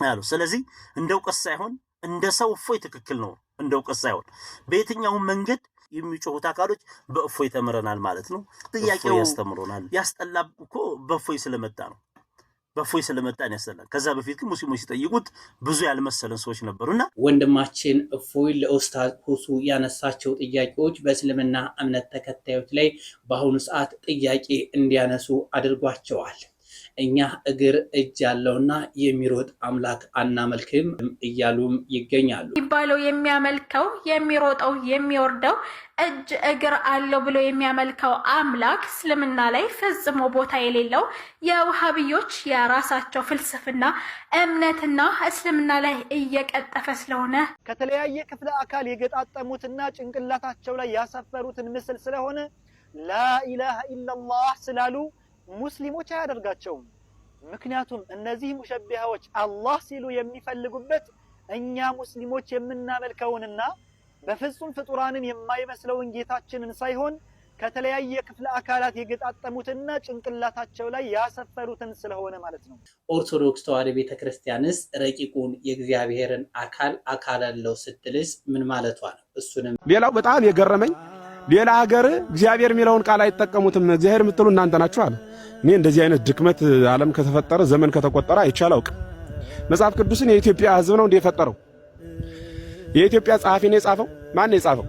አሉ ስለዚህ እንደው ቀስ ሳይሆን እንደ ሰው እፎይ ትክክል ነው እንደው ቀስ ሳይሆን በየትኛው መንገድ የሚጮሁት አካሎች በእፎይ ተመረናል ማለት ነው ጥያቄው ያስተምሮናል ያስጠላብ እኮ በእፎይ ስለመጣ ነው በእፎይ ስለመጣን ያሰላል ከዛ በፊት ግን ሙስሊሞች ሲጠይቁት ብዙ ያልመሰለን ሰዎች ነበርና ወንድማችን እፎይ ለኡስታዝ ሁሱ ያነሳቸው ጥያቄዎች በእስልምና እምነት ተከታዮች ላይ በአሁኑ ሰዓት ጥያቄ እንዲያነሱ አድርጓቸዋል እኛ እግር እጅ ያለውና የሚሮጥ አምላክ አናመልክም እያሉም ይገኛሉ ይባለው የሚያመልከው የሚሮጠው የሚወርደው እጅ እግር አለው ብሎ የሚያመልከው አምላክ እስልምና ላይ ፈጽሞ ቦታ የሌለው የውሃብዮች የራሳቸው ፍልስፍና እምነትና እስልምና ላይ እየቀጠፈ ስለሆነ ከተለያየ ክፍለ አካል የገጣጠሙትና ጭንቅላታቸው ላይ ያሰፈሩትን ምስል ስለሆነ ላ ኢላሃ ኢላላህ ስላሉ ሙስሊሞች አያደርጋቸውም ምክንያቱም እነዚህ ሙሸቢሃዎች አላህ ሲሉ የሚፈልጉበት እኛ ሙስሊሞች የምናመልከውንና በፍጹም ፍጡራንን የማይመስለውን ጌታችንን ሳይሆን ከተለያየ ክፍለ አካላት የገጣጠሙትና ጭንቅላታቸው ላይ ያሰፈሩትን ስለሆነ ማለት ነው ኦርቶዶክስ ተዋሕዶ ቤተክርስቲያንስ ረቂቁን የእግዚአብሔርን አካል አለው ስትልስ ምን ማለቷ ነው እሱንም ሌላው በጣም የገረመኝ ሌላ ሀገር እግዚአብሔር የሚለውን ቃል አይተቀሙትም እግዚአብሔር የምትሉ እናንተ ናችሁ አለ እኔ እንደዚህ አይነት ድክመት ዓለም ከተፈጠረ ዘመን ከተቆጠረ አይቻላውቅ መጽሐፍ ቅዱስን የኢትዮጵያ ሕዝብ ነው እንደፈጠረው የኢትዮጵያ ጸሐፊ ነው የጻፈው ማን ነው የጻፈው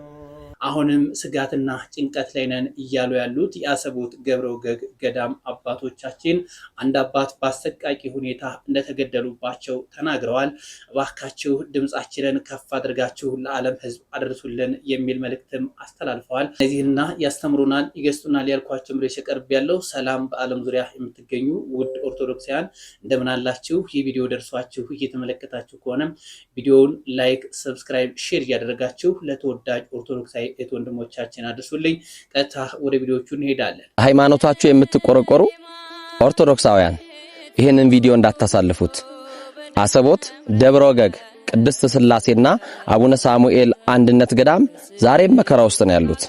አሁንም ስጋትና ጭንቀት ላይ ነን እያሉ ያሉት ያሰቡት ገብረወገግ ገዳም አባቶቻችን አንድ አባት በአሰቃቂ ሁኔታ እንደተገደሉባቸው ተናግረዋል እባካችሁ ድምጻችንን ከፍ አድርጋችሁ ለዓለም ሕዝብ አድርሱልን የሚል መልእክትም አስተላልፈዋል እነዚህና ያስተምሩናል ይገስጡናል ያልኳቸው ምሬሽ ቀርብ ያለው ሰላም በዓለም ዙሪያ የምትገኙ ውድ ኦርቶዶክሳውያን እንደምን አላችሁ ይህ ቪዲዮ ደርሷችሁ እየተመለከታችሁ ከሆነ ቪዲዮውን ላይክ ሰብስክራይብ ሼር ያደረጋችሁ ለተወዳጅ ኦርቶዶክሳዊ እህት ወንድሞቻችን አድርሱልኝ ቀጥታ ወደ ቪዲዮቹ እንሄዳለን ሃይማኖታችሁ የምትቆረቆሩ ኦርቶዶክሳውያን ይሄንን ቪዲዮ እንዳታሳልፉት አሰቦት ደብረወገግ ቅድስት ስላሴና አቡነ ሳሙኤል አንድነት ገዳም ዛሬም መከራ ውስጥ ነው ያሉት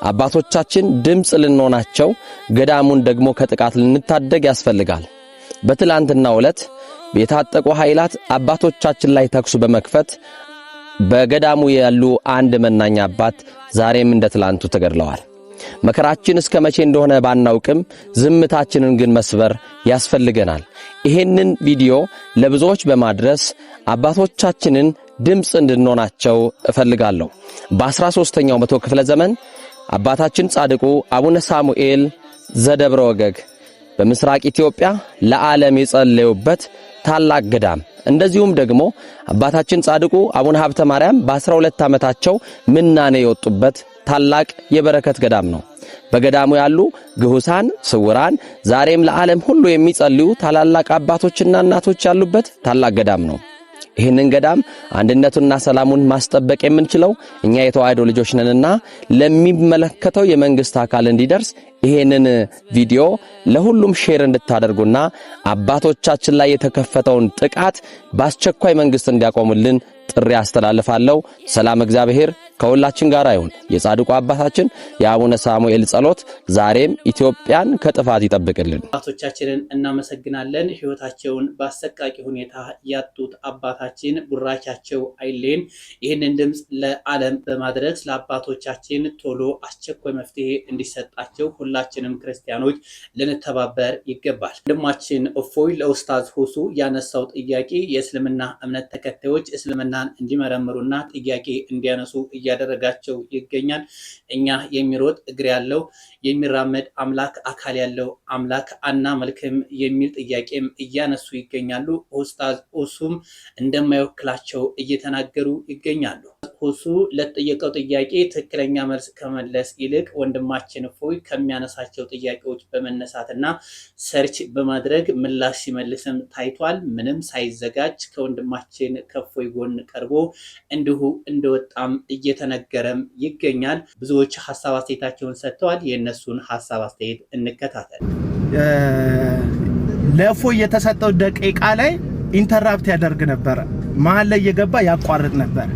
አባቶቻችን ድምጽ ልንሆናቸው ገዳሙን ደግሞ ከጥቃት ልንታደግ ያስፈልጋል በትላንትናው ዕለት የታጠቁ ኃይላት አባቶቻችን ላይ ተኩስ በመክፈት በገዳሙ ያሉ አንድ መናኛ አባት ዛሬም እንደ ትላንቱ ተገድለዋል መከራችን እስከ መቼ እንደሆነ ባናውቅም ዝምታችንን ግን መስበር ያስፈልገናል ይሄንን ቪዲዮ ለብዙዎች በማድረስ አባቶቻችንን ድምጽ እንድንሆናቸው እፈልጋለሁ በ13ኛው መቶ ክፍለ ዘመን አባታችን ጻድቁ አቡነ ሳሙኤል ዘደብረወገግ በምስራቅ ኢትዮጵያ ለዓለም የጸለዩበት ታላቅ ገዳም እንደዚሁም ደግሞ አባታችን ጻድቁ አቡነ ሀብተ ማርያም በ12 ዓመታቸው ምናኔ የወጡበት ታላቅ የበረከት ገዳም ነው በገዳሙ ያሉ ግሁሳን ስውራን ዛሬም ለዓለም ሁሉ የሚጸልዩ ታላላቅ አባቶችና እናቶች ያሉበት ታላቅ ገዳም ነው ይሄንን ገዳም አንድነቱንና ሰላሙን ማስጠበቅ የምንችለው እኛ የተዋሕዶ ልጆች ነንና ለሚመለከተው የመንግስት አካል እንዲደርስ ይሄንን ቪዲዮ ለሁሉም ሼር እንድታደርጉና አባቶቻችን ላይ የተከፈተውን ጥቃት በአስቸኳይ መንግስት እንዲያቆምልን ጥሪ አስተላልፋለሁ ሰላም እግዚአብሔር ከሁላችን ጋር ይሁን የጻድቁ አባታችን የአቡነ ሳሙኤል ጸሎት ዛሬም ኢትዮጵያን ከጥፋት ይጠብቅልን አባቶቻችንን እናመሰግናለን ህይወታቸውን በአሰቃቂ ሁኔታ ያጡት አባታችን ቡራቻቸው አይሌን ይህንን ድምጽ ለዓለም በማድረስ ለአባቶቻችን ቶሎ አስቸኳይ መፍትሄ እንዲሰጣቸው ሁላችንም ክርስቲያኖች ልንተባበር ይገባል ወንድማችን እፎይ ለኡስታዝ ሁሱ ያነሳው ጥያቄ የእስልምና እምነት ተከታዮች እስልምናን እንዲመረምሩና ጥያቄ እንዲያነሱ ያደረጋቸው ይገኛል እኛ የሚሮጥ እግር ያለው የሚራመድ አምላክ አካል ያለው አምላክ አናመልክም የሚል ጥያቄም እያነሱ ይገኛሉ ኡስታዝ ሁሱም እንደማይወክላቸው እየተናገሩ ይገኛሉ ሁሱ ለተጠየቀው ጥያቄ ትክክለኛ መልስ ከመለስ ይልቅ ወንድማችን እፎይ ከሚያነሳቸው ጥያቄዎች በመነሳትና ሰርች በማድረግ ምላሽ ሲመልስም ታይቷል ምንም ሳይዘጋጅ ከወንድማችን ከእፎይ ጎን ቀርቦ እንዲሁ እንደወጣም እየተነገረም ይገኛል ብዙዎች ሐሳብ አስተያየታቸውን ሰጥተዋል የነሱን ሐሳብ አስተያየት እንከታተል ለእፎይ የተሰጠው ደቂቃ ላይ ኢንተራፕት ያደርግ ነበር መሃል ላይ የገባ ያቋርጥ ነበር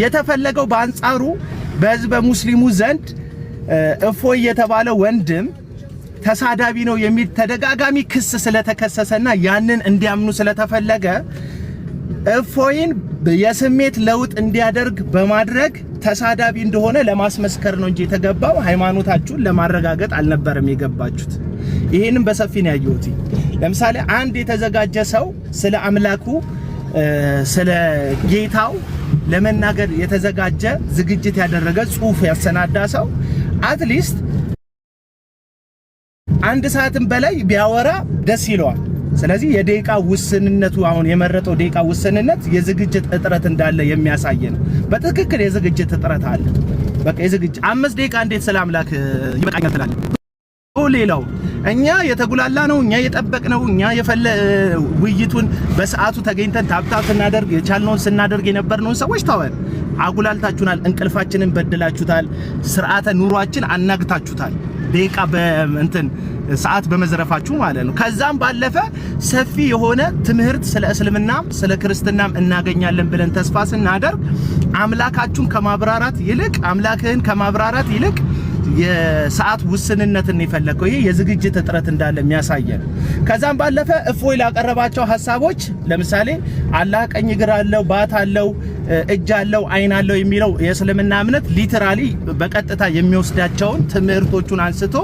የተፈለገው በአንጻሩ በህዝበ ሙስሊሙ ዘንድ እፎይ የተባለ ወንድም ተሳዳቢ ነው የሚል ተደጋጋሚ ክስ ስለተከሰሰና ያንን እንዲያምኑ ስለተፈለገ እፎይን የስሜት ለውጥ እንዲያደርግ በማድረግ ተሳዳቢ እንደሆነ ለማስመስከር ነው እንጂ የተገባው ሃይማኖታችሁን ለማረጋገጥ አልነበረም የገባችሁት። ይሄንን በሰፊ ነው ያየሁት። ለምሳሌ አንድ የተዘጋጀ ሰው ስለ አምላኩ ስለ ጌታው ለመናገር የተዘጋጀ ዝግጅት ያደረገ ጽሑፍ ያሰናዳ ሰው አትሊስት አንድ ሰዓትም በላይ ቢያወራ ደስ ይለዋል። ስለዚህ የደቂቃ ውስንነቱ አሁን የመረጠው ደቂቃ ውስንነት የዝግጅት እጥረት እንዳለ የሚያሳይ ነው። በትክክል የዝግጅት እጥረት አለ። በቃ የዝግጅት 5 ደቂቃ እንዴት ስለ አምላክ ይበቃኛል ትላለህ? ሌላው እኛ የተጉላላ ነው፣ እኛ የጠበቅነው፣ እኛ ውይይቱን በሰዓቱ ተገኝተን ታብታብ ስናደርግ የቻልነውን ስናደርግ የነበርነውን ሰዎች ተወን። አጉላልታችሁናል፣ እንቅልፋችንን በድላችሁታል፣ ስርዓተ ኑሯችን አናግታችሁታል። ደቂቃ በእንትን ሰዓት በመዝረፋችሁ ማለት ነው። ከዛም ባለፈ ሰፊ የሆነ ትምህርት ስለ እስልምናም ስለ ክርስትናም እናገኛለን ብለን ተስፋ ስናደርግ አምላካችሁን ከማብራራት ይልቅ አምላክህን ከማብራራት ይልቅ የሰዓት ውስንነትን የፈለከው ይሄ የዝግጅት እጥረት እንዳለ የሚያሳየን። ከዛም ባለፈ እፎይ ላቀረባቸው ሐሳቦች ለምሳሌ አላህ ቀኝ እግር አለው፣ ባት አለው፣ እጅ አለው፣ አይን አለው የሚለው የእስልምና እምነት ሊተራሊ በቀጥታ የሚወስዳቸውን ትምህርቶቹን አንስቶ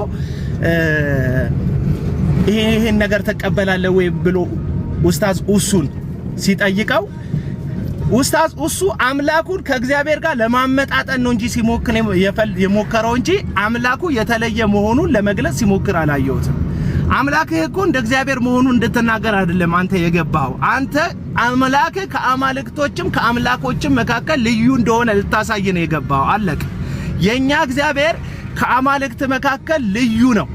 ይሄን ነገር ተቀበላለህ ወይ ብሎ ኡስታዝ ኡሱን ሲጠይቀው ኡስታዝ ኡሱ አምላኩን ከእግዚአብሔር ጋር ለማመጣጠን ነው እንጂ ሲሞክር የሞከረው እንጂ አምላኩ የተለየ መሆኑን ለመግለጽ ሲሞክር አላየሁትም። አምላክህ እኮ እንደ እግዚአብሔር መሆኑን እንድትናገር አይደለም አንተ የገባው። አንተ አምላክህ ከአማልክቶችም ከአምላኮችም መካከል ልዩ እንደሆነ ልታሳይ ነው የገባው። አለቀ። የኛ እግዚአብሔር ከአማልክት መካከል ልዩ ነው።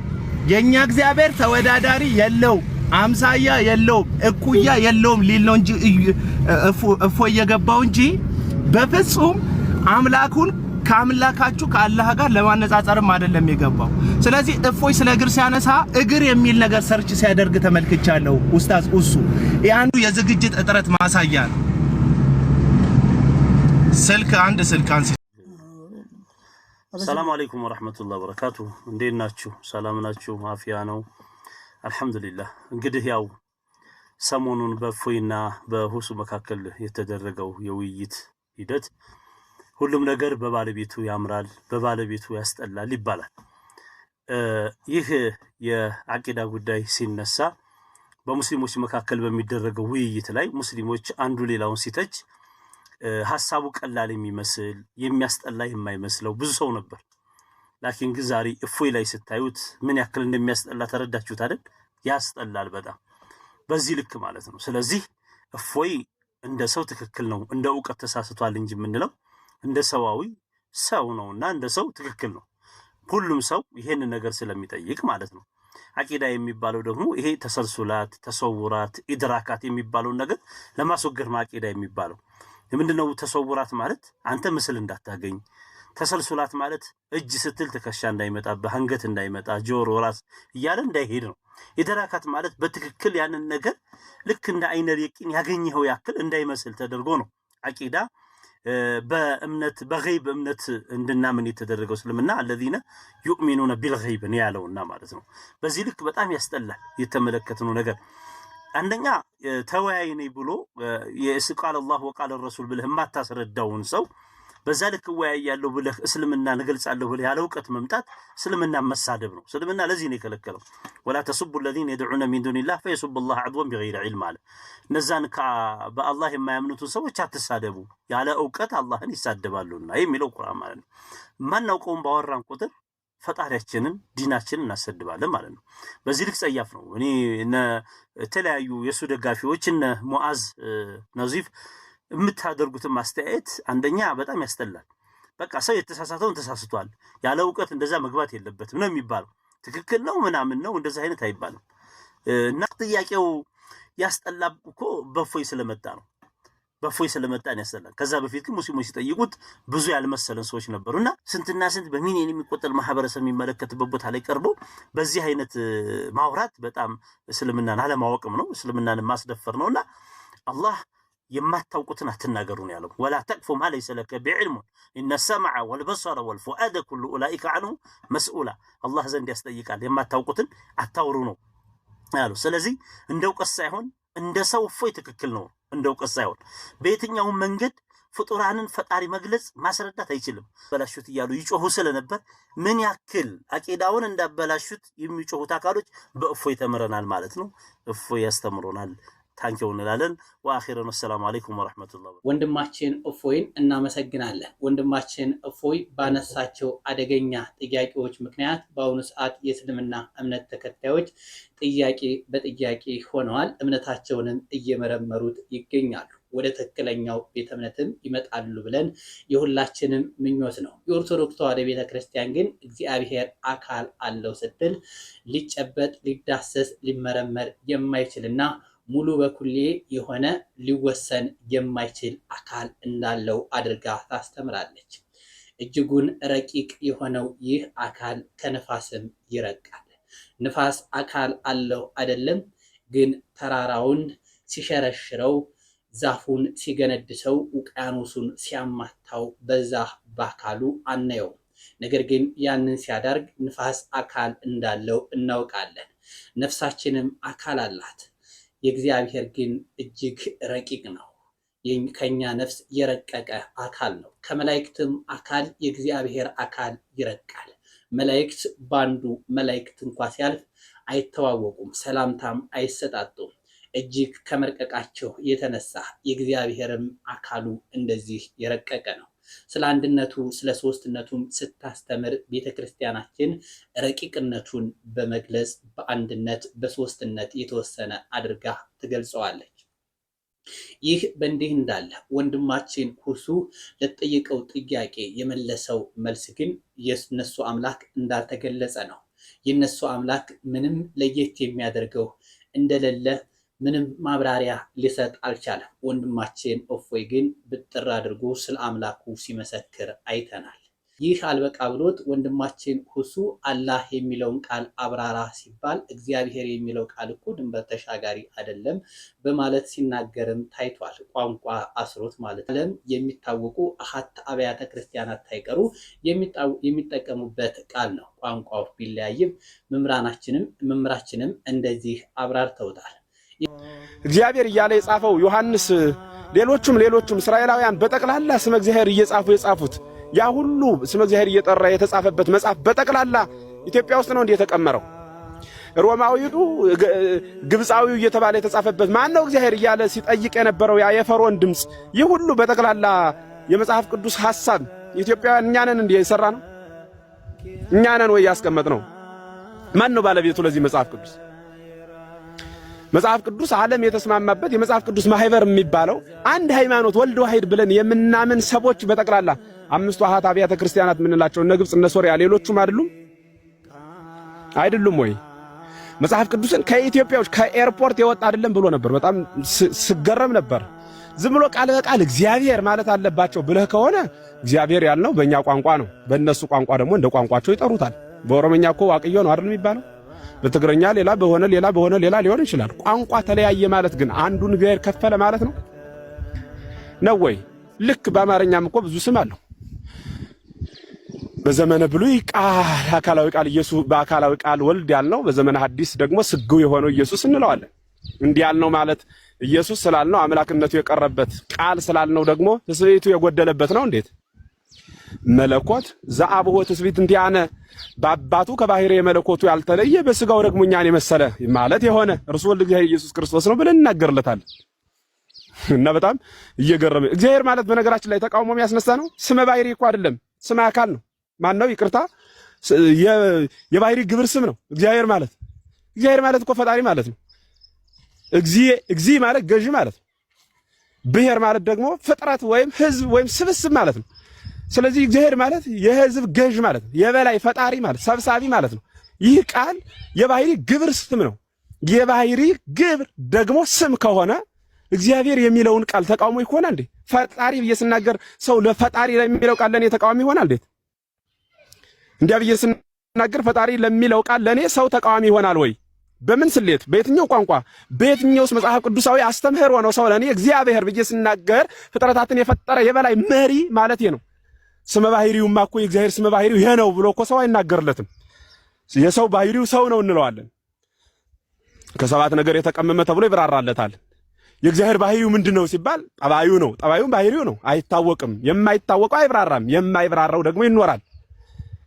የኛ እግዚአብሔር ተወዳዳሪ የለው፣ አምሳያ የለውም፣ እኩያ የለውም ሊል ነው እንጂ እፎይ የገባው እንጂ በፍጹም አምላኩን ከአምላካችሁ ከአላህ ጋር ለማነጻጸርም አይደለም የገባው። ስለዚህ እፎይ ስለ እግር ሲያነሳ እግር የሚል ነገር ሰርች ሲያደርግ ተመልክቻለሁ ኡስታዝ ኡሱ። አንዱ የዝግጅት እጥረት ማሳያ ነው። አንድ ስልክ አንሲ። ሰላም አለይኩም ወራህመቱላሂ ወበረካቱ። እንዴት ናችሁ? ሰላም ናችሁ? አፊያ ነው አልহামዱሊላህ። እንግዲህ ያው ሰሞኑን በእፎይና በሁሱ መካከል የተደረገው የውይይት ሂደት ሁሉም ነገር በባለቤቱ ያምራል፣ በባለቤቱ ያስጠላል ይባላል። ይህ የአቂዳ ጉዳይ ሲነሳ በሙስሊሞች መካከል በሚደረገው ውይይት ላይ ሙስሊሞች አንዱ ሌላውን ሲተች ሐሳቡ ቀላል የሚመስል የሚያስጠላ የማይመስለው ብዙ ሰው ነበር። ላኪን ግን ዛሬ እፎይ ላይ ስታዩት ምን ያክል እንደሚያስጠላ ተረዳችሁት አይደል? ያስጠላል በጣም በዚህ ልክ ማለት ነው። ስለዚህ እፎይ እንደ ሰው ትክክል ነው፣ እንደ ዕውቀት ተሳስቷል እንጂ የምንለው እንደ ሰዋዊ ሰው ነውና እንደ ሰው ትክክል ነው። ሁሉም ሰው ይሄን ነገር ስለሚጠይቅ ማለት ነው። አቂዳ የሚባለው ደግሞ ይሄ ተሰልሱላት፣ ተሰውራት፣ ኢድራካት የሚባለው ነገር ለማስወገድ አቂዳ የሚባለው ምንድነው? ተሰውራት ማለት አንተ ምስል እንዳታገኝ፣ ተሰልሱላት ማለት እጅ ስትል ትከሻ እንዳይመጣብህ፣ አንገት እንዳይመጣ፣ ጆሮ፣ ራስ እያለ እንዳይሄድ ነው። ኢድራካት ማለት በትክክል ያንን ነገር ልክ እንደ አይነ የቂን ያገኘው ያክል እንዳይመስል ተደርጎ ነው አቂዳ በእምነት በገይብ እምነት እንድናምን የተደረገው እስልምና الذين يؤمنون بالغيب ነው ያለውና ማለት ነው። በዚህ ልክ በጣም ያስጠላል የተመለከተው ነገር። አንደኛ ተወያይ ነኝ ብሎ የስቃል አላህ ወቃል الرسول ብለህ ማታስረዳውን ሰው በዛ ልክ ወያያለሁ ብለህ እስልምና እንገልጻለሁ ብለህ ያለ ዕውቀት መምጣት እስልምና መሳደብ ነው። እስልምና ለዚህ ነው የከለከለው። ولا تسبوا الذين يدعون من دون الله فيسبوا الله عدوا بغير علم አለ። እነዛን በአላህ የማያምኑት ሰዎች አትሳደቡ ያለ ዕውቀት አላህን ይሳደባሉና የሚለው ቁርአን ማለት ነው። ማናውቀውን ባወራን ቁጥር ፈጣሪያችንን ዲናችንን እናሰድባለን ማለት ነው። በዚህ ልክ ጸያፍ ነው። እኔ ተለያዩ የሱ ደጋፊዎች እነ ሙአዝ ነዚፍ የምታደርጉትን ማስተያየት አንደኛ በጣም ያስጠላል። በቃ ሰው የተሳሳተውን ተሳስቷል ያለ ዕውቀት እንደዛ መግባት የለበትም ነው የሚባለው። ትክክል ነው ምናምን ነው እንደዛ አይነት አይባልም። እና ጥያቄው ያስጠላ እኮ በእፎይ ስለመጣ ነው። በእፎይ ስለመጣ ነው ያስጠላል። ከዛ በፊት ግን ሙስሊሞች ሲጠይቁት ብዙ ያልመሰለን ሰዎች ነበሩና ስንትና ስንት በሚሊዮን የሚቆጠር ማህበረሰብ የሚመለከትበት ቦታ ላይ ቀርቦ በዚህ አይነት ማውራት በጣም እስልምናን አለማወቅም ነው፣ እስልምናን ማስደፈር ነውና አላህ የማታውቁትን አትናገሩ ነው ያለው። ወላ ተቅፉ ማ ለይሰ ለከ ቢዕልም ኢነ ሰምዐ ወልበሰረ ወልፉአደ ኩሉ ኡላኢከ ዐንሁ መስኡላ። አላህ ዘንድ ያስጠይቃል። የማታውቁትን አታውሩ ነው ያለው። ስለዚህ እንደ ዕውቀት ሳይሆን እንደ ሰው እፎይ ትክክል ነው እንደ እውቀት ሳይሆን በየትኛው መንገድ ፍጡራንን ፈጣሪ መግለጽ ማስረዳት አይችልም። በላሹት እያሉ ይጮሁ ስለነበር ምን ያክል አቂዳውን እንዳበላሹት የሚጮሁት አካሎች በእፎይ ተምረናል ማለት ነው። እፎይ ያስተምሮናል። ታንኪው እንላለን። ወአኺረን ሰላም አለይኩም ወራህመቱላሂ። ወንድማችን እፎይን እናመሰግናለን። ወንድማችን እፎይ ባነሳቸው አደገኛ ጥያቄዎች ምክንያት በአሁኑ ሰዓት የእስልምና እምነት ተከታዮች ጥያቄ በጥያቄ ሆነዋል። እምነታቸውንም እየመረመሩት ይገኛሉ። ወደ ትክክለኛው ቤተ እምነትም ይመጣሉ ብለን የሁላችንም ምኞት ነው። የኦርቶዶክስ ተዋሕዶ ቤተክርስቲያን ግን እግዚአብሔር አካል አለው ስትል ሊጨበጥ ሊዳሰስ ሊመረመር የማይችልና ሙሉ በኩሌ የሆነ ሊወሰን የማይችል አካል እንዳለው አድርጋ ታስተምራለች። እጅጉን ረቂቅ የሆነው ይህ አካል ከነፋስም ይረቃል። ንፋስ አካል አለው አይደለም፣ ግን ተራራውን ሲሸረሽረው፣ ዛፉን ሲገነድሰው፣ ውቅያኖሱን ሲያማታው በዛ በአካሉ አናየውም። ነገር ግን ያንን ሲያደርግ ንፋስ አካል እንዳለው እናውቃለን። ነፍሳችንም አካል አላት። የእግዚአብሔር ግን እጅግ ረቂቅ ነው። ከኛ ነፍስ የረቀቀ አካል ነው። ከመላእክትም አካል የእግዚአብሔር አካል ይረቃል። መላእክት ባንዱ መላእክት እንኳ ሲያልፍ አይተዋወቁም፣ ሰላምታም አይሰጣጡም። እጅግ ከመርቀቃቸው የተነሳ የእግዚአብሔርም አካሉ እንደዚህ የረቀቀ ነው። ስለ አንድነቱ ስለ ሶስትነቱም ስታስተምር ቤተክርስቲያናችን ረቂቅነቱን በመግለጽ በአንድነት በሶስትነት የተወሰነ አድርጋ ትገልጸዋለች። ይህ በእንዲህ እንዳለ ወንድማችን ሁሱ ለተጠየቀው ጥያቄ የመለሰው መልስ ግን የነሱ አምላክ እንዳልተገለጸ ነው። የነሱ አምላክ ምንም ለየት የሚያደርገው እንደሌለ ምንም ማብራሪያ ሊሰጥ አልቻለም። ወንድማችን እፎይ ግን ብጥር አድርጎ ስለ አምላኩ ሲመሰክር አይተናል። ይህ አልበቃ ብሎት ወንድማችን ሁሱ አላህ የሚለውን ቃል አብራራ ሲባል እግዚአብሔር የሚለው ቃል እኮ ድንበር ተሻጋሪ አይደለም በማለት ሲናገርም ታይቷል። ቋንቋ አስሮት ማለት ዓለም የሚታወቁ አሃት አብያተ ክርስቲያናት ታይቀሩ የሚጠቀሙበት ቃል ነው። ቋንቋው ቢለያይም መምህራችንም እንደዚህ አብራርተውታል። እግዚአብሔር እያለ የጻፈው ዮሐንስ ሌሎቹም እስራኤላውያን በጠቅላላ ስመ እግዚአብሔር እየጻፉ የጻፉት ያ ሁሉ ስመ እግዚአብሔር እየጠራ የተጻፈበት መጽሐፍ በጠቅላላ ኢትዮጵያ ውስጥ ነው እንዴ የተቀመረው? ሮማዊው ግብፃዊው እየተባለ የተጻፈበት ማን ነው እግዚአብሔር እያለ ሲጠይቅ የነበረው ያ የፈርዖን ድምጽ ይህ ሁሉ በጠቅላላ የመጽሐፍ ቅዱስ ሐሳብ ኢትዮጵያውያን እኛ ነን እንዴ የሰራ ነው? እኛ ነን ወይ ያስቀመጥ ነው? ማን ነው ባለቤቱ ለዚህ መጽሐፍ ቅዱስ? መጽሐፍ ቅዱስ ዓለም የተስማማበት የመጽሐፍ ቅዱስ ማህበር የሚባለው አንድ ሃይማኖት ወልድ ዋሂድ ብለን የምናምን ሰዎች በጠቅላላ አምስቱ አሃት አብያተ ክርስቲያናት የምንላቸው እነ ግብጽ እነ ሶሪያ ሌሎቹም አይደሉም ወይ? መጽሐፍ ቅዱስን ከኢትዮጵያዎች ከኤርፖርት የወጣ አይደለም ብሎ ነበር። በጣም ስገረም ነበር። ዝም ብሎ ቃል በቃል እግዚአብሔር ማለት አለባቸው ብለህ ከሆነ እግዚአብሔር ያልነው በእኛ ቋንቋ ነው። በእነሱ ቋንቋ ደግሞ እንደ ቋንቋቸው ይጠሩታል። በኦሮምኛ እኮ ዋቅዮ ነው አይደል የሚባለው? በትግርኛ ሌላ በሆነ ሌላ ሊሆን ይችላል። ቋንቋ ተለያየ ማለት ግን አንዱን እግዚአብሔር ከፈለ ማለት ነው ወይ? ልክ በአማርኛም እኮ ብዙ ስም አለው። በዘመነ ብሉይ ቃል አካላዊ ቃል ኢየሱስ በአካላዊ ቃል ወልድ ያልነው፣ በዘመነ ሐዲስ ደግሞ ስግው የሆነው ኢየሱስ እንለዋለን። እንዲህ ያልነው ማለት ኢየሱስ ስላልነው አምላክነቱ የቀረበት ቃል ስላልነው ደግሞ ትስብእቱ የጎደለበት ነው። እንዴት መለኮት ዘአብሆ ትስብእት እንቲአነ በአባቱ ከባህሪ የመለኮቱ ያልተለየ በስጋው ደግሞ እኛን የመሰለ ማለት የሆነ እርሱ ወልድ እግዚአብሔር ኢየሱስ ክርስቶስ ነው ብለን እናገርለታለን። እና በጣም እየገረመ እግዚአብሔር ማለት በነገራችን ላይ ተቃውሞ የሚያስነሳ ነው። ስመ ባህሪ እኮ አይደለም፣ ስመ አካል ነው። ማን ነው? ይቅርታ፣ የባህሪ ግብር ስም ነው እግዚአብሔር ማለት እኮ ፈጣሪ ማለት ነው። እግዚ ማለት ገዢ ማለት ነው። ብሔር ማለት ደግሞ ፍጥረት ወይም ህዝብ ወይም ስብስብ ማለት ነው። ስለዚህ እግዚአብሔር ማለት የህዝብ ገዥ ማለት ነው። የበላይ ፈጣሪ ማለት ሰብሳቢ ማለት ነው። ይህ ቃል የባህሪ ግብር ስም ነው። የባህሪ ግብር ደግሞ ስም ከሆነ እግዚአብሔር የሚለውን ቃል ተቃውሞ ይሆናል እንዴ? ፈጣሪ ብዬ ስናገር ሰው ለፈጣሪ ለሚለው ቃል ለኔ ተቃዋሚ ይሆናል እንዴ? እንዲያ ብዬ ስናገር ፈጣሪ ለሚለው ቃል ለኔ ሰው ተቃዋሚ ይሆናል ወይ? በምን ስሌት? በየትኛው ቋንቋ? በየትኛውስ መጽሐፍ ቅዱሳዊ አስተምህሮ ነው ሰው ለኔ እግዚአብሔር ብዬ ስናገር ፍጥረታትን የፈጠረ የበላይ መሪ ማለት ነው? ስመ ባህሪውማ እኮ የእግዚአብሔር ስመ ባህሪው ይሄ ነው ብሎ እኮ ሰው አይናገርለትም። የሰው ባህሪው ሰው ነው እንለዋለን። ከሰባት ነገር የተቀመመ ተብሎ ይብራራለታል። የእግዚአብሔር ባህሪው ምንድነው ሲባል ጠባዩ ነው። ጠባዩም ባህሪው ነው፣ አይታወቅም። የማይታወቀው አይብራራም፣ የማይብራራው ደግሞ ይኖራል።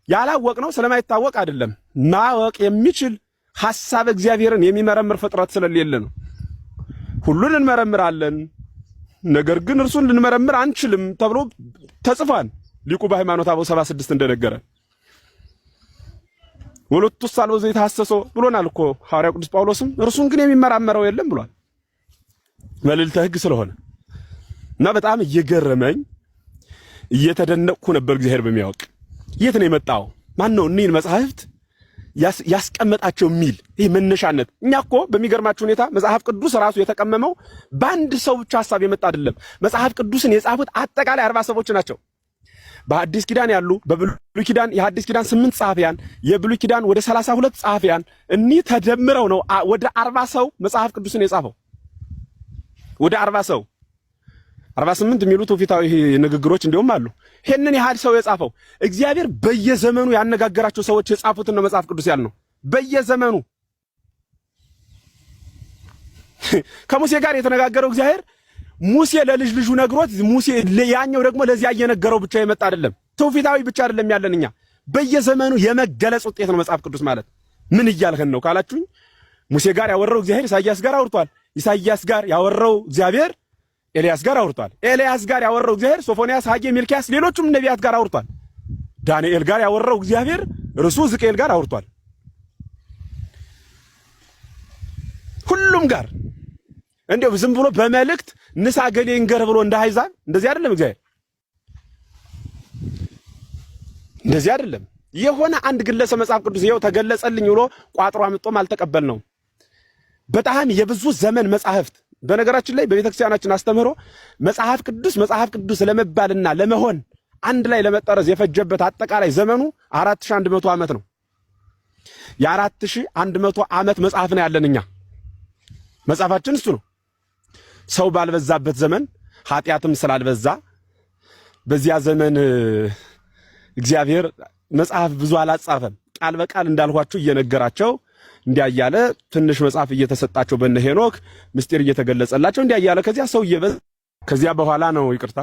ያላወቅነው ስለማይታወቅ አይደለም፣ ማወቅ የሚችል ሐሳብ እግዚአብሔርን የሚመረምር ፍጥረት ስለሌለ ነው። ሁሉን እንመረምራለን፣ ነገር ግን እርሱን ልንመረምር አንችልም ተብሎ ተጽፏል። ሊቁ በሃይማኖተ አበው 76 እንደነገረ ወለቱ ሳልወ ዘይተሐሰሶ ብሎናል እኮ ሐዋርያው ቅዱስ ጳውሎስም እርሱን ግን የሚመራመረው የለም ብሏል። መልዕልተ ሕግ ስለሆነ እና በጣም እየገረመኝ እየተደነቅኩ ነበር። እግዚአብሔር በሚያውቅ የት ነው የመጣው? ማን ነው እኒህን መጻሕፍት ያስቀመጣቸው የሚል ይህ መነሻነት። እኛ እኮ በሚገርማችሁ ሁኔታ መጽሐፍ ቅዱስ ራሱ የተቀመመው በአንድ ሰው ብቻ ሐሳብ የመጣ አይደለም። መጽሐፍ ቅዱስን የጻፉት አጠቃላይ 40 ሰዎች ናቸው። በአዲስ ኪዳን ያሉ በብሉይ ኪዳን የሐዲስ ኪዳን 8 ጸሐፊያን፣ የብሉይ ኪዳን ወደ 32 ጸሐፊያን እኒህ ተደምረው ነው ወደ 40 ሰው መጽሐፍ ቅዱስን የጻፈው። ወደ 40 ሰው 48 የሚሉት ፊታዊ ንግግሮች እንደውም አሉ። ይሄንን ያህል ሰው የጻፈው እግዚአብሔር በየዘመኑ ያነጋገራቸው ሰዎች የጻፉትን ነው መጽሐፍ ቅዱስ ያልነው። በየዘመኑ ከሙሴ ጋር የተነጋገረው እግዚአብሔር ሙሴ ለልጅ ልጁ ነግሮት ሙሴ ያኛው ደግሞ ለዚያ እየነገረው ብቻ የመጣ አይደለም። ትውፊታዊ ብቻ አይደለም ያለን እኛ በየዘመኑ የመገለጽ ውጤት ነው መጽሐፍ ቅዱስ ማለት። ምን እያልከን ነው ካላችሁኝ፣ ሙሴ ጋር ያወራው እግዚአብሔር ኢሳይያስ ጋር አውርቷል። ኢሳይያስ ጋር ያወራው እግዚአብሔር ኤልያስ ጋር አውርቷል። ኤልያስ ጋር ያወራው እግዚአብሔር ሶፎንያስ፣ ሐጌ፣ ሚልክያስ ሌሎችም ነቢያት ጋር አውርቷል። ዳንኤል ጋር ያወራው እግዚአብሔር እርሱ ሕዝቅኤል ጋር አውርቷል። ሁሉም ጋር እንደው ዝም ብሎ በመልእክት ንሳ ገሌ እንገር ብሎ እንደ አሕዛብ እንደዚህ አይደለም። እግዚአብሔር እንደዚህ አይደለም። የሆነ አንድ ግለሰብ መጽሐፍ ቅዱስ ይኸው ተገለጸልኝ ብሎ ቋጥሮ አምጦም አልተቀበልነው። በጣም የብዙ ዘመን መጽሐፍት በነገራችን ላይ በቤተክርስቲያናችን አስተምህሮ መጽሐፍ ቅዱስ ለመባልና ለመሆን አንድ ላይ ለመጠረዝ የፈጀበት አጠቃላይ ዘመኑ 4100 ዓመት ነው። የ4100 ዓመት መጽሐፍ ነው ያለን እኛ። መጽሐፋችን እሱ ነው። ሰው ባልበዛበት ዘመን ኃጢአትም ስላልበዛ በዚያ ዘመን እግዚአብሔር መጽሐፍ ብዙ አላጻፈም። ቃል በቃል እንዳልኋችሁ እየነገራቸው እንዲያያለ ትንሽ መጽሐፍ እየተሰጣቸው በእነ ሄኖክ ምስጢር እየተገለጸላቸው እንዲያያለ ከዚያ ሰው እየበዛ ከዚያ በኋላ ነው ይቅርታ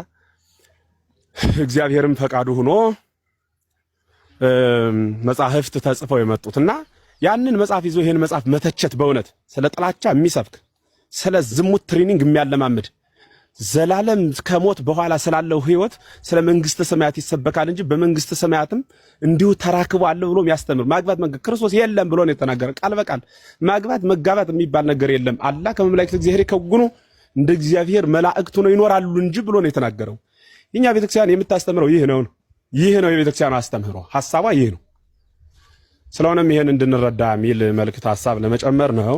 እግዚአብሔርም ፈቃዱ ሆኖ መጽሐፍት ተጽፈው የመጡትና ያንን መጽሐፍ ይዞ ይሄን መጽሐፍ መተቸት በእውነት ስለ ጥላቻ የሚሰብክ ስለ ዝሙት ትሬኒንግ የሚያለማምድ ዘላለም ከሞት በኋላ ስላለው ህይወት ስለ መንግስተ ሰማያት ይሰበካል እንጂ በመንግስተ ሰማያትም እንዲሁ ተራክቦ አለ ብሎ የሚያስተምር ማግባት ክርስቶስ የለም ብሎ ነው የተናገረ። ቃል በቃል ማግባት መጋባት የሚባል ነገር የለም። አላህ ከመላእክት እግዚአብሔር ከጉኑ እንደ እግዚአብሔር መላእክቱ ነው ይኖራሉ እንጂ ብሎ ነው የተናገረው። የኛ ቤተክርስቲያን የምታስተምረው ይህ ነው የቤተክርስቲያን አስተምህሮ ሐሳቧ ይህ ነው። ስለሆነም ይሄን እንድንረዳ የሚል መልእክት ሐሳብ ለመጨመር ነው።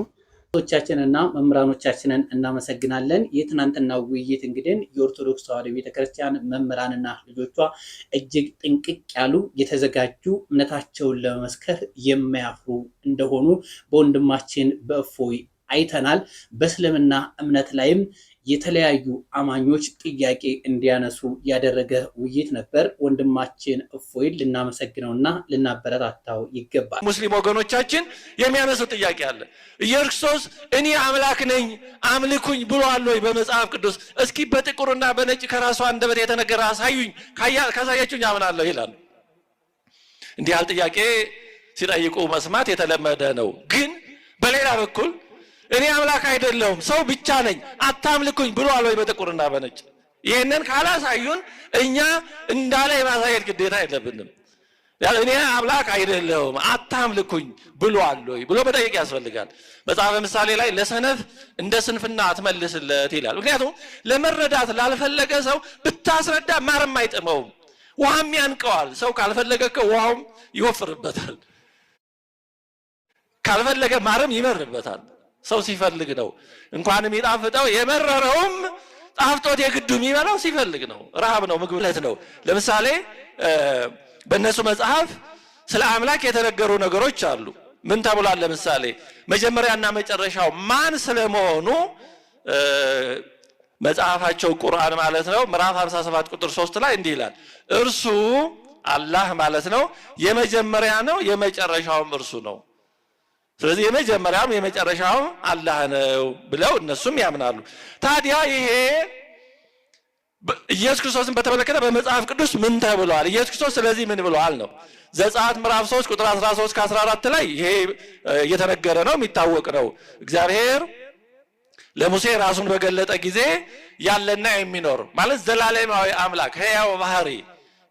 ቶቻችንና መምህራኖቻችንን እናመሰግናለን። የትናንትናው ውይይት እንግዲህ የኦርቶዶክስ ተዋሕዶ ቤተክርስቲያን መምህራንና ልጆቿ እጅግ ጥንቅቅ ያሉ የተዘጋጁ እምነታቸውን ለመመስከር የማያፍሩ እንደሆኑ በወንድማችን በእፎይ አይተናል። በእስልምና እምነት ላይም የተለያዩ አማኞች ጥያቄ እንዲያነሱ ያደረገ ውይይት ነበር። ወንድማችን እፎይን ልናመሰግነውና ልናበረታታው ይገባል። ሙስሊም ወገኖቻችን የሚያነሱ ጥያቄ አለ። ኢየሱስ እኔ አምላክ ነኝ አምልኩኝ ብሏል ወይ በመጽሐፍ ቅዱስ? እስኪ በጥቁርና በነጭ ከራሱ አንደበት የተነገረ አሳዩኝ፣ ካሳያችሁኝ አምናለሁ ይላል። እንዲህ ያለ ጥያቄ ሲጠይቁ መስማት የተለመደ ነው። ግን በሌላ በኩል እኔ አምላክ አይደለሁም ሰው ብቻ ነኝ አታምልኩኝ ብሏል ወይ በጥቁርና በነጭ? ይሄንን ካላሳዩን እኛ እንዳለ የማሳየት ግዴታ የለብንም። እኔ አምላክ አይደለሁም አታምልኩኝ ብሏል ወይ ብሎ መጠየቅ ያስፈልጋል። መጽሐፈ ምሳሌ ላይ ለሰነፍ እንደ ስንፍና አትመልስለት ይላል። ምክንያቱም ለመረዳት ላልፈለገ ሰው ብታስረዳ ማርም አይጥመውም፣ ውሃም ያንቀዋል። ሰው ካልፈለገ ውሃውም ይወፍርበታል፣ ካልፈለገ ማርም ይመርበታል። ሰው ሲፈልግ ነው እንኳን የሚጣፍጠው የመረረውም ጣፍጦት የግዱ የሚበላው ሲፈልግ ነው። ረሃብ ነው፣ ምግብለት ነው። ለምሳሌ በእነሱ መጽሐፍ ስለ አምላክ የተነገሩ ነገሮች አሉ። ምን ተብሏል? ለምሳሌ መጀመሪያና መጨረሻው ማን ስለመሆኑ መጽሐፋቸው ቁርአን ማለት ነው ምዕራፍ 57 ቁጥር 3 ላይ እንዲህ ይላል፣ እርሱ አላህ ማለት ነው የመጀመሪያ ነው የመጨረሻውም እርሱ ነው። ስለዚህ የመጀመሪያውም የመጨረሻውም አላህ ነው ብለው እነሱም ያምናሉ። ታዲያ ይሄ ኢየሱስ ክርስቶስን በተመለከተ በመጽሐፍ ቅዱስ ምን ተብሏል? ኢየሱስ ክርስቶስ ስለዚህ ምን ብሏል ነው? ዘጸአት ምዕራፍ 3 ቁጥር 13 ከ14 ላይ ይሄ እየተነገረ ነው፣ የሚታወቅ ነው። እግዚአብሔር ለሙሴ ራሱን በገለጠ ጊዜ ያለና የሚኖር ማለት ዘላለማዊ አምላክ ሕያው ባህሪ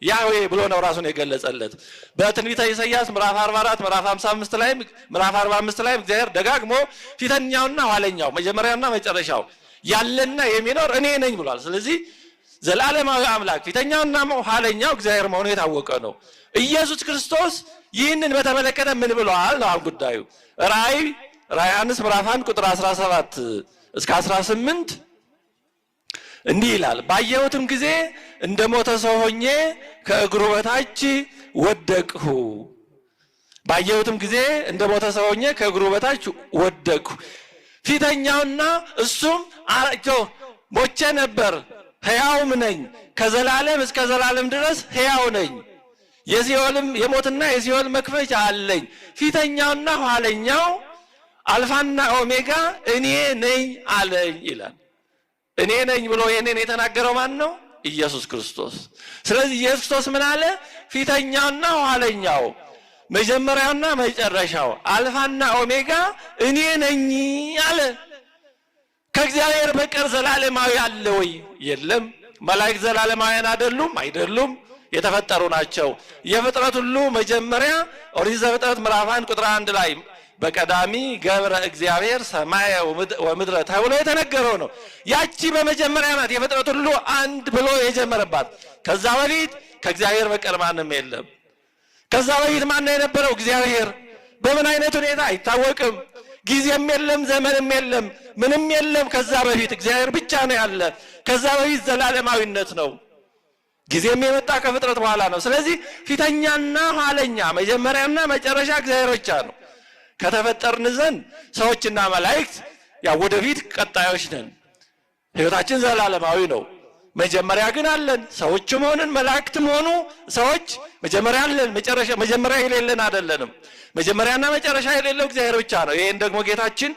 ያህዌ ብሎ ነው ራሱን የገለጸለት። በትንቢተ ኢሳይያስ ምዕራፍ 44 ምዕራፍ 55 ላይ ምዕራፍ 45 ላይ እግዚአብሔር ደጋግሞ ፊተኛውና ኋለኛው መጀመሪያውና መጨረሻው ያለና የሚኖር እኔ ነኝ ብሏል። ስለዚህ ዘላለማዊ አምላክ ፊተኛውና ኋለኛው እግዚአብሔር መሆኑ የታወቀ ነው። ኢየሱስ ክርስቶስ ይህንን በተመለከተ ምን ብለዋል ነው ጉዳዩ። ራእይ ዮሐንስ ምዕራፍ 1 ቁጥር 17 እስከ 18 እንዲህ ይላል፣ ባየሁትም ጊዜ እንደሞተ ሰው ሆኜ ከእግሩ በታች ወደቅሁ። ባየሁትም ጊዜ እንደሞተ ሰው ሆኜ ከእግሩ በታች ወደቅሁ። ፊተኛውና እሱም ሞቼ ነበር፣ ሕያውም ነኝ፣ ከዘላለም እስከ ዘላለም ድረስ ሕያው ነኝ፣ የሲኦልም የሞትና የሲኦል መክፈቻ አለኝ። ፊተኛውና ኋለኛው አልፋና ኦሜጋ እኔ ነኝ አለኝ ይላል። እኔ ነኝ ብሎ ይሄንን የተናገረው ማን ነው? ኢየሱስ ክርስቶስ። ስለዚህ ኢየሱስ ክርስቶስ ምን አለ? ፊተኛውና ኋለኛው መጀመሪያውና መጨረሻው አልፋና ኦሜጋ እኔ ነኝ አለ። ከእግዚአብሔር በቀር ዘላለማዊ አለ ወይ? የለም። መላእክት ዘላለማውያን አይደሉም? አይደሉም፣ የተፈጠሩ ናቸው። የፍጥረት ሁሉ መጀመሪያ ኦሪት ዘፍጥረት ምዕራፍ 1 ቁጥር 1 ላይ በቀዳሚ ገብረ እግዚአብሔር ሰማየ ወምድረ ተብሎ የተነገረው ነው። ያቺ በመጀመሪያ ናት የፍጥረት ሁሉ አንድ ብሎ የጀመረባት። ከዛ በፊት ከእግዚአብሔር በቀር ማንም የለም። ከዛ በፊት ማን ነው የነበረው? እግዚአብሔር። በምን አይነት ሁኔታ አይታወቅም። ጊዜም የለም፣ ዘመንም የለም፣ ምንም የለም። ከዛ በፊት እግዚአብሔር ብቻ ነው ያለ። ከዛ በፊት ዘላለማዊነት ነው። ጊዜም የመጣ ከፍጥረት በኋላ ነው። ስለዚህ ፊተኛና ኋለኛ መጀመሪያና መጨረሻ እግዚአብሔር ብቻ ነው። ከተፈጠርን ዘንድ ሰዎችና መላእክት ያው ወደፊት ቀጣዮች ነን። ሕይወታችን ዘላለማዊ ነው። መጀመሪያ ግን አለን። ሰዎችም ሆነን መላእክትም ሆኑ ሰዎች መጀመሪያ አለን፣ መጀመሪያ የሌለን አይደለንም። መጀመሪያና መጨረሻ የሌለው እግዚአብሔር ብቻ ነው። ይሄን ደግሞ ጌታችን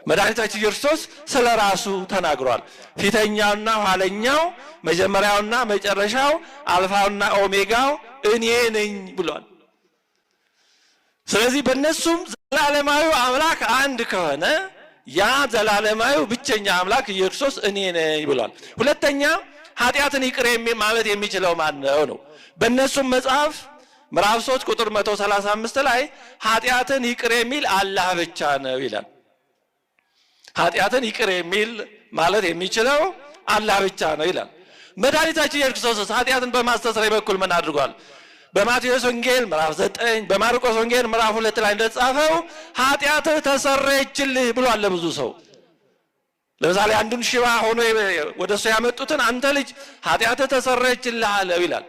መድኃኒታችን ክርስቶስ ስለ ራሱ ተናግሯል። ፊተኛውና ኋለኛው መጀመሪያውና መጨረሻው አልፋውና ኦሜጋው እኔ ነኝ ብሏል። ስለዚህ በእነሱም ዘላለማዊ አምላክ አንድ ከሆነ ያ ዘላለማዊ ብቸኛ አምላክ ኢየሱስ ክርስቶስ እኔ ነኝ ብሏል። ሁለተኛ ኃጢአትን ይቅር ማለት የሚችለው ማን ነው? በእነሱም መጽሐፍ ምዕራፍ 3 ቁጥር 135 ላይ ኃጢአትን ይቅር የሚል አላህ ብቻ ነው ይላል። ኃጢአትን ይቅር የሚል ማለት የሚችለው አላህ ብቻ ነው ይላል። መድኃኒታችን ኢየሱስ ክርስቶስ ኃጢአትን በማስተስረይ በኩል ምን አድርጓል? በማቴዎስ ወንጌል ምዕራፍ 9 በማርቆስ ወንጌል ምዕራፍ 2 ላይ እንደተጻፈው ኃጢአትህ ተሰረየችልህ ብሏል ለብዙ ሰው። ለምሳሌ አንዱን ሽባ ሆኖ ወደሱ ያመጡትን አንተ ልጅ ኃጢአትህ ተሰረየችልህ አለው ይላል።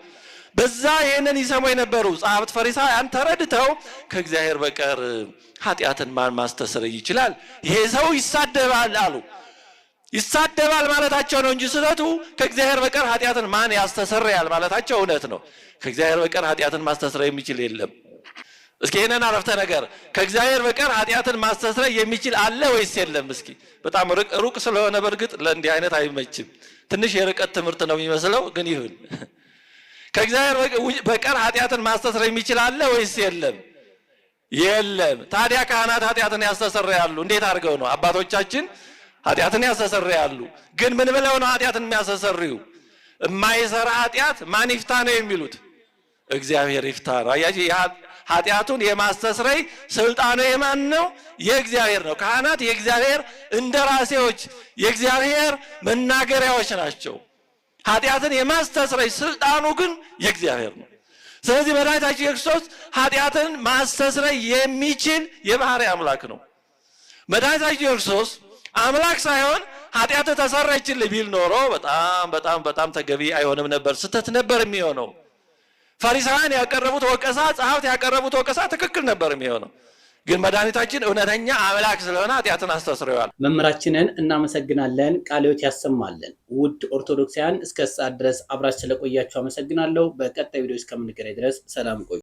በዛ ይሄንን ይሰሙ የነበሩ ጸሐፍት ፈሪሳውያን ተረድተው ከእግዚአብሔር በቀር ኃጢአትን ማን ማስተስረይ ይችላል? ይሄ ሰው ይሳደባል አሉ። ይሳደባል ማለታቸው ነው እንጂ ስህተቱ ከእግዚአብሔር በቀር ኃጢአትን ማን ያስተሰርያል ማለታቸው እውነት ነው። ከእግዚአብሔር በቀር ኃጢአትን ማስተስረይ የሚችል የለም። እስኪ ይሄንን አረፍተ ነገር ከእግዚአብሔር በቀር ኃጢአትን ማስተስረይ የሚችል አለ ወይስ የለም? እስኪ በጣም ሩቅ ስለሆነ በእርግጥ ለእንዲህ አይነት አይመችም። ትንሽ የርቀት ትምህርት ነው የሚመስለው፣ ግን ይሁን። ከእግዚአብሔር በቀር ኃጢአትን ማስተስረይ የሚችል አለ ወይስ የለም? የለም። ታዲያ ካህናት ኃጢአትን ያስተሰርያሉ። እንዴት አድርገው ነው? አባቶቻችን ኃጢአትን ያስተሰርያሉ። ግን ምን ብለው ነው ኃጢአትን የሚያስተሰርዩ? የማይሰራ ኃጢአት ማን ይፍታ ነው የሚሉት? እግዚአብሔር ይፍታ ነው። አያችሁ፣ ኃጢአቱን የማስተስረይ ስልጣኑ የማን ነው? የእግዚአብሔር ነው። ካህናት የእግዚአብሔር እንደራሴዎች፣ የእግዚአብሔር መናገሪያዎች ናቸው። ኃጢአትን የማስተስረይ ስልጣኑ ግን የእግዚአብሔር ነው። ስለዚህ መድኃኒታችን ክርስቶስ ኃጢአትን ማስተስረይ የሚችል የባህሪ አምላክ ነው። መድኃኒታችን ክርስቶስ አምላክ ሳይሆን ኃጢአት ተሰረየችልህ ቢል ኖሮ በጣም ተገቢ አይሆንም ነበር፣ ስህተት ነበር የሚሆነው። ፈሪሳውያን ያቀረቡት ወቀሳ፣ ጸሐፍት ያቀረቡት ወቀሳ ትክክል ነበር የሚሆነው። ግን መድኃኒታችን እውነተኛ አምላክ ስለሆነ ኃጢአትን አስተስርዮአል። መምህራችንን እናመሰግናለን። ቃለ ሕይወት ያሰማልን። ውድ ኦርቶዶክሳውያን እስከ ሰዓት ድረስ አብራችሁ ስለቆያችሁ አመሰግናለሁ። በቀጣይ ቪዲዮ እስከምንገናኝ ድረስ ሰላም ቆዩ።